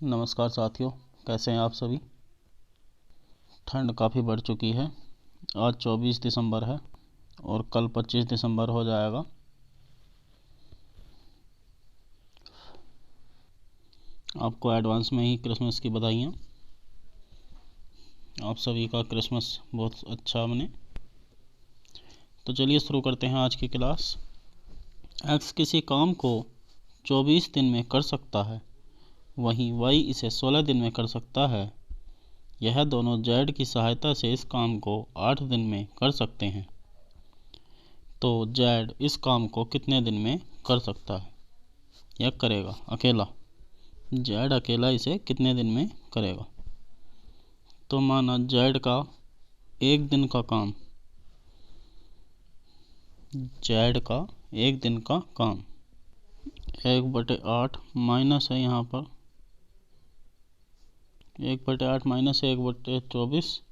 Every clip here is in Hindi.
नमस्कार साथियों, कैसे हैं आप सभी। ठंड काफ़ी बढ़ चुकी है। आज 24 दिसंबर है और कल 25 दिसंबर हो जाएगा। आपको एडवांस में ही क्रिसमस की बधाइयाँ। आप सभी का क्रिसमस बहुत अच्छा बने। तो चलिए शुरू करते हैं आज की क्लास। एक्स किसी काम को 24 दिन में कर सकता है, वहीं वाई इसे 16 दिन में कर सकता है। यह दोनों जेड की सहायता से इस काम को 8 दिन में कर सकते हैं। तो जेड इस काम को कितने दिन में कर सकता है या करेगा अकेला। जेड अकेला इसे कितने दिन में करेगा। तो माना जेड का एक दिन का काम, जेड का एक दिन का काम 1/8 माइनस है यहाँ पर 1/8 माइनस 1/24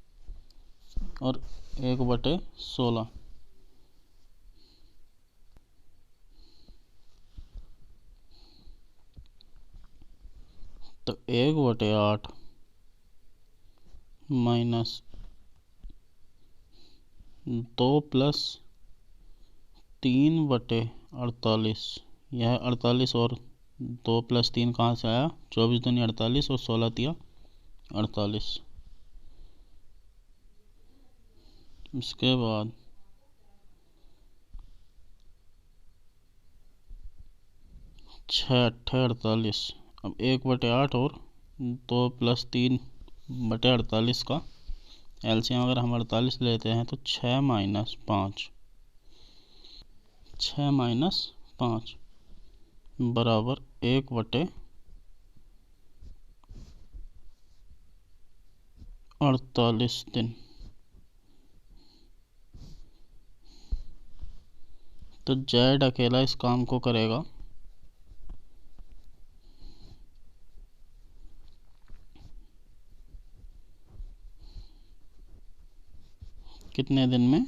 और 1/16। तो 1/8 माइनस 2 प्लस 3/48। यह 48 और 2 प्लस 3 कहाँ से आया, 24 दूनी 48 और 16 तिया 48। इसके बाद 6×8 = 48। अब 1/8 और 2 प्लस 3/48 का एलसीएम अगर हम 48 लेते हैं तो 6 माइनस 5 बराबर 1/48 दिन। तो जेड अकेला इस काम को करेगा कितने दिन में,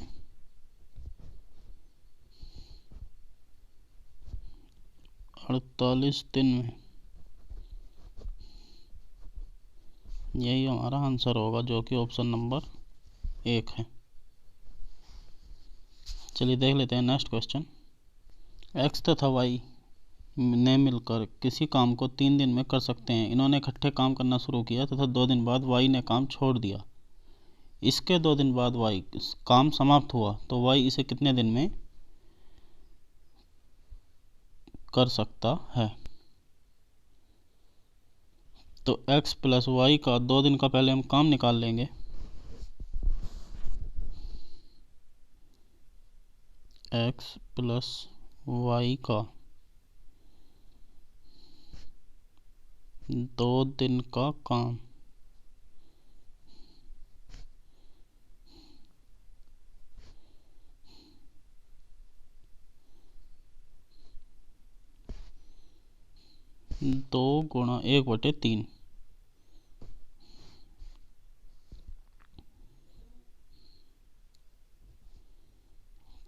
48 दिन में। यही हमारा आंसर होगा जो कि ऑप्शन नंबर 1 है। चलिए देख लेते हैं नेक्स्ट क्वेश्चन। एक्स तथा वाई ने मिलकर किसी काम को 3 दिन में कर सकते हैं। इन्होंने इकट्ठे काम करना शुरू किया तथा 2 दिन बाद वाई ने काम छोड़ दिया। इसके 2 दिन बाद वाई काम समाप्त हुआ तो वाई इसे कितने दिन में कर सकता है। तो x प्लस वाई का 2 दिन का पहले हम काम निकाल लेंगे। x प्लस वाई का 2 दिन का काम दो गुणा 1/3।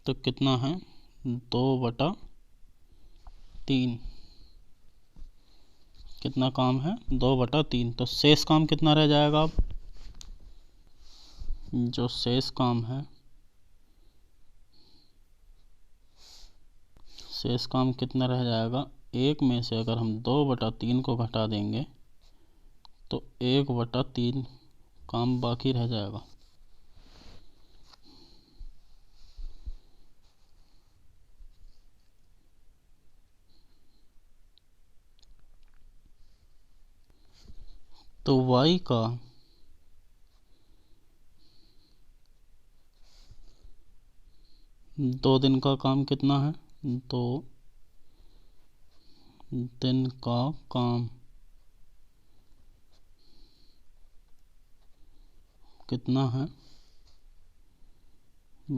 तो कितना है 2/3। कितना काम है 2/3। तो शेष काम कितना रह जाएगा। अब जो शेष काम है, शेष काम कितना रह जाएगा। 1 में से अगर हम 2/3 को घटा देंगे तो 1/3 काम बाकी रह जाएगा। तो y का 2 दिन का काम कितना है, 2 दिन का काम कितना है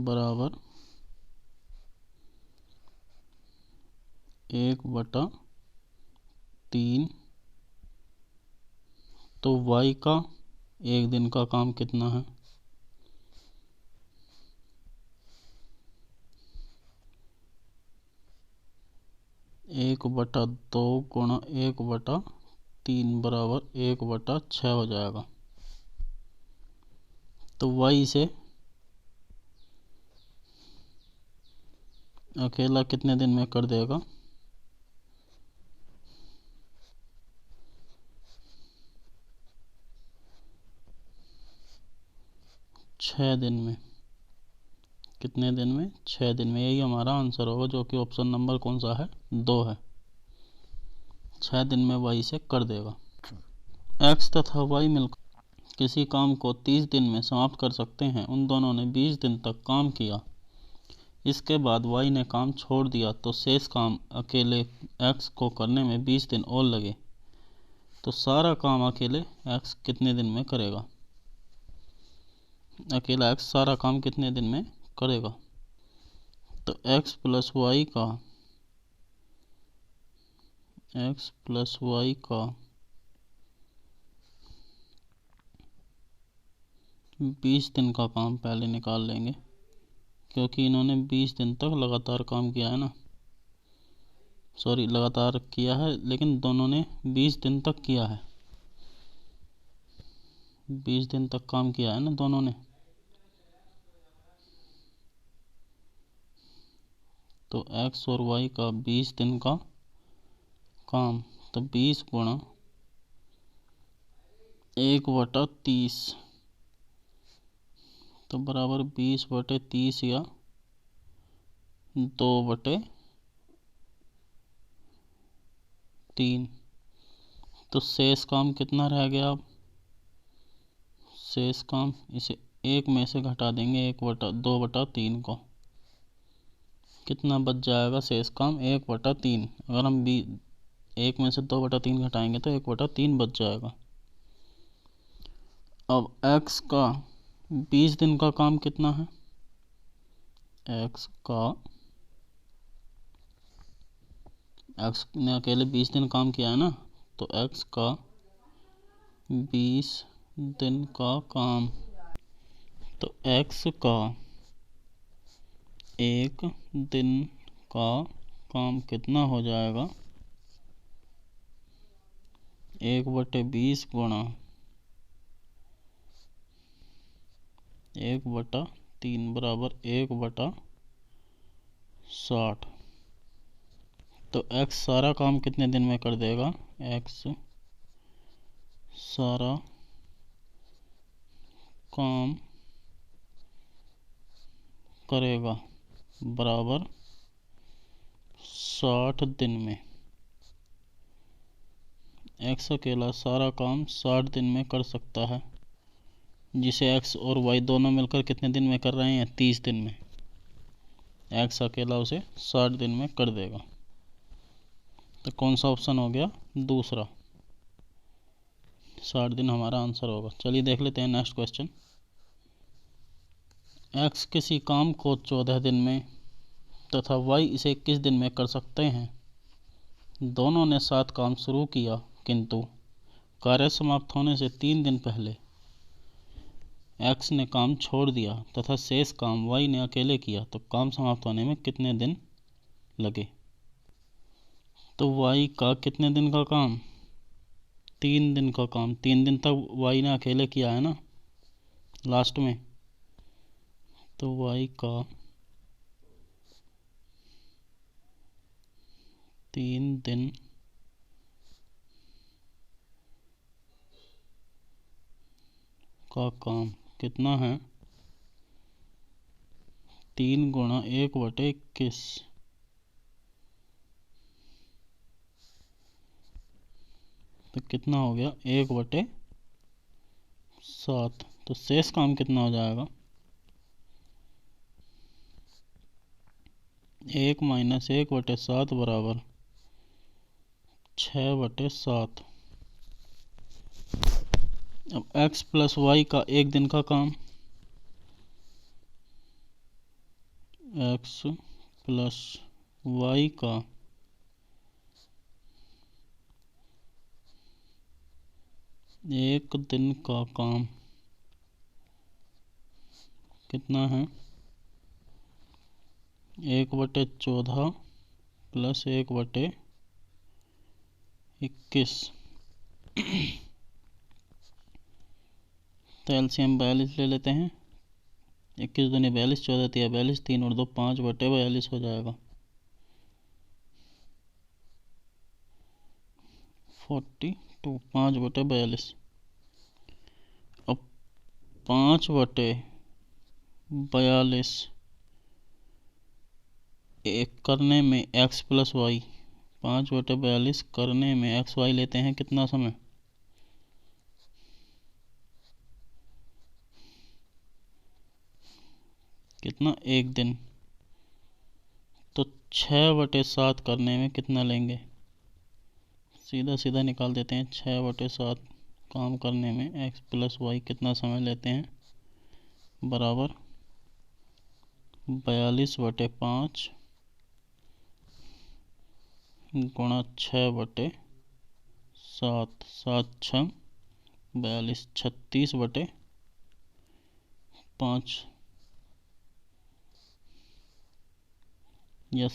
बराबर 1/3। तो y का 1 दिन का काम कितना है, 1/2 गुणा 1/3। 3 बराबर 1/6 हो जाएगा। तो y से अकेला कितने दिन में कर देगा? 6 दिन में। कितने दिन में? 6 दिन में। यही हमारा आंसर होगा, जो कि ऑप्शन नंबर कौन सा है? 2 है। 6 दिन में y से कर देगा। x तथा y मिलकर किसी काम को 30 दिन में समाप्त कर सकते हैं। उन दोनों ने 20 दिन तक काम किया। इसके बाद y ने काम छोड़ दिया तो शेष काम अकेले x को करने में 20 दिन और लगे। तो सारा काम अकेले x कितने दिन में करेगा? अकेला x सारा काम कितने दिन में करेगा? तो x प्लस वाई का 20 दिन का काम पहले निकाल लेंगे, क्योंकि इन्होंने 20 दिन तक लगातार काम किया है ना। सॉरी, लगातार किया है, लेकिन दोनों ने 20 दिन तक किया है। 20 दिन तक काम किया है ना दोनों ने। तो x और y का 20 दिन का काम, तो 20 गुणा 1/30, तो बराबर 20/30 या 2/3। तो शेष काम कितना रह गया? अब शेष काम इसे 1 में से घटा देंगे, 2/3 को। कितना बच जाएगा शेष काम? 1/3। अगर हम 1 में से 2/3 घटाएंगे तो 1/3 बच जाएगा। अब x का 20 दिन का काम कितना है? x ने अकेले 20 दिन काम किया है ना, तो x का 20 दिन का काम, तो x का 1 दिन का काम कितना हो जाएगा? 1/20 गुणा 1/3 बराबर 1/60। तो x सारा काम कितने दिन में कर देगा? x सारा काम करेगा बराबर 60 दिन में। x अकेला सारा काम 60 दिन में कर सकता है, जिसे x और y दोनों मिलकर कितने दिन में कर रहे हैं? 30 दिन में। x अकेला उसे 60 दिन में कर देगा। तो कौन सा ऑप्शन हो गया? दूसरा। 60 दिन हमारा आंसर होगा। चलिए देख लेते हैं नेक्स्ट क्वेश्चन। x किसी काम को 14 दिन में तथा y इसे 21 दिन में कर सकते हैं। दोनों ने 7 काम शुरू किया, किंतु कार्य समाप्त होने से 3 दिन पहले x ने काम छोड़ दिया तथा शेष काम y ने अकेले किया। तो काम समाप्त होने में कितने दिन लगे? तो y का कितने दिन का काम? 3 दिन का काम। 3 दिन तक y ने अकेले किया है ना लास्ट में। तो y का 3 दिन का काम कितना है? 3 गुणा 1/21, तो कितना हो गया? 1/7। तो शेष काम कितना हो जाएगा? 1 - 1/7 बराबर 6/7। अब x प्लस वाई का 1 दिन का काम, x प्लस वाई का 1 दिन का काम कितना है? 1/14 प्लस 1/21। तो एलसीएम 42 ले लेते हैं। 21 दूनी 42, 14 तिया 42, 3 और 2 5/42 हो जाएगा। 42 5/42। अब 5/42 एक करने में x प्लस वाई, 5/42 करने में एक्स वाई लेते हैं कितना समय? कितना? 1 दिन। तो 6/7 करने में कितना लेंगे? सीधा सीधा निकाल देते हैं। 6/7 काम करने में x प्लस वाई कितना समय लेते हैं? बराबर 42/5 गुणा 6/7, 7 6 42, 36/5 या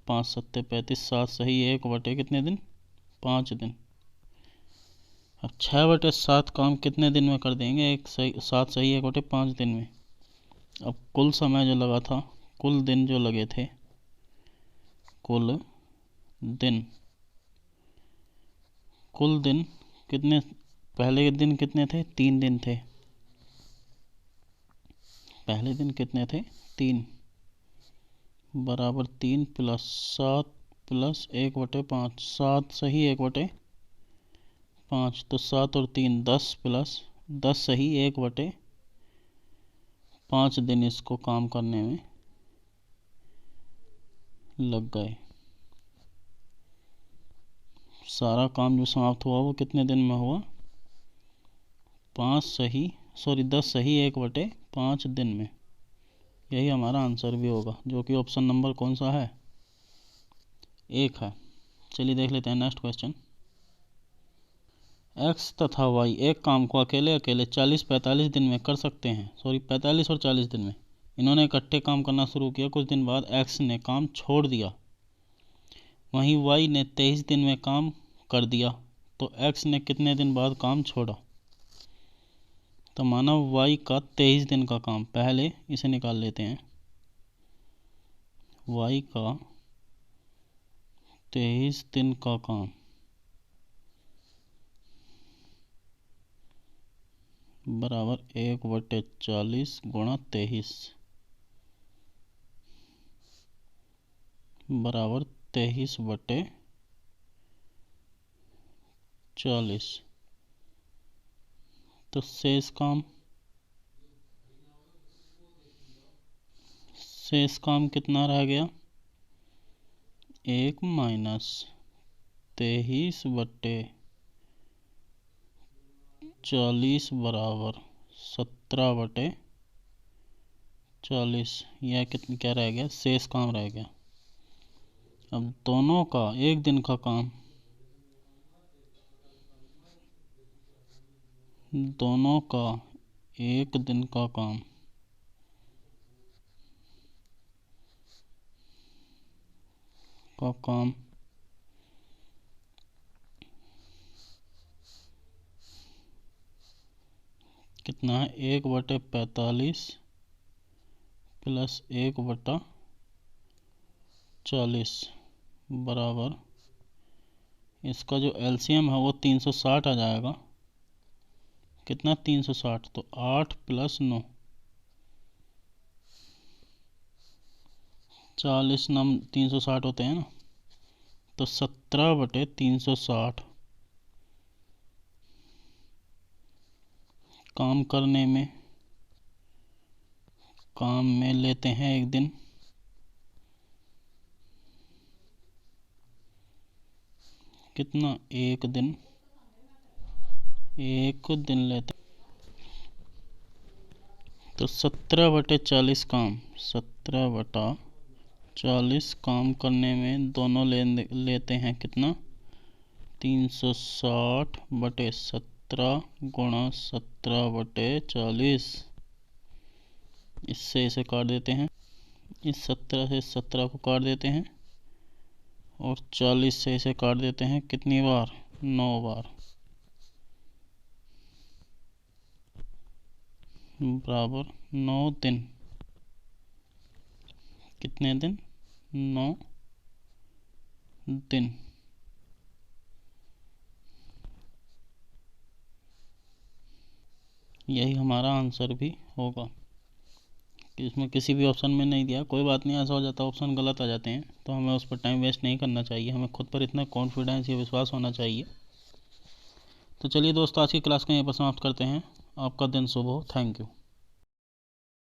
5 7 35, 7 सही 1 कितने दिन? 5 दिन। अब 6/7 काम कितने दिन में कर देंगे? 7 सही 1/5 दिन में। अब कुल समय जो लगा था, कुल दिन जो लगे थे, कुल दिन कितने? पहले दिन कितने थे? 3 दिन थे। पहले दिन कितने थे? 3 बराबर 3 प्लस 7 प्लस 1/5, 7 सही 1/5, तो 7 और 3 10 प्लस 10 सही 1/5 दिन इसको काम करने में लग गए। सारा काम जो समाप्त हुआ वो कितने दिन में हुआ? 10 सही 1/5 दिन में। यही हमारा आंसर भी होगा, जो कि ऑप्शन नंबर कौन सा है? 1 है। चलिए देख लेते हैं नेक्स्ट क्वेश्चन। x तथा y एक काम को अकेले अकेले 40-45 दिन में कर सकते हैं। 45 और 40 दिन में इन्होंने इकट्ठे काम करना शुरू किया। कुछ दिन बाद x ने काम छोड़ दिया, वहीं y ने 23 दिन में काम कर दिया। तो x ने कितने दिन बाद काम छोड़ा? तो माना y का 23 दिन का काम, पहले इसे निकाल लेते हैं। y का 23 दिन का काम बराबर 1/40 गुणा 23 बराबर 23/40। तो शेष कितना रह गया? 1 माइनस 23/40 बराबर 17/40। यह कितना क्या रह गया? शेष काम रह गया। अब दोनों का एक दिन का काम, दोनों का एक दिन का काम कितना है? 1/45 प्लस 1/40 बराबर, इसका जो एलसीएम है वो 360 आ जाएगा। कितना? 360। तो 8 प्लस 9, 40 नम 360 होते हैं ना, तो 17/360 काम करने में लेते हैं 1 दिन। कितना? 1 दिन लेते। तो 17/40 काम, 17/40 काम करने में दोनों लेते हैं कितना? 360/17 गुणा 17/40। इससे इसे काट देते हैं, इस 17 से 17 को काट देते हैं, और 40 से इसे काट देते हैं। कितनी बार? 9 बार। बराबर 9 दिन। कितने दिन? 9 दिन। यही हमारा आंसर भी होगा। इसमें किसी भी ऑप्शन में नहीं दिया, कोई बात नहीं, ऐसा हो जाता है ऑप्शन गलत आ जाते हैं, तो हमें उस पर टाइम वेस्ट नहीं करना चाहिए, हमें खुद पर इतना कॉन्फिडेंस या विश्वास होना चाहिए। तो चलिए दोस्तों, आज की क्लास को यहीं पर समाप्त करते हैं। आपका दिन शुभ हो। Thank you.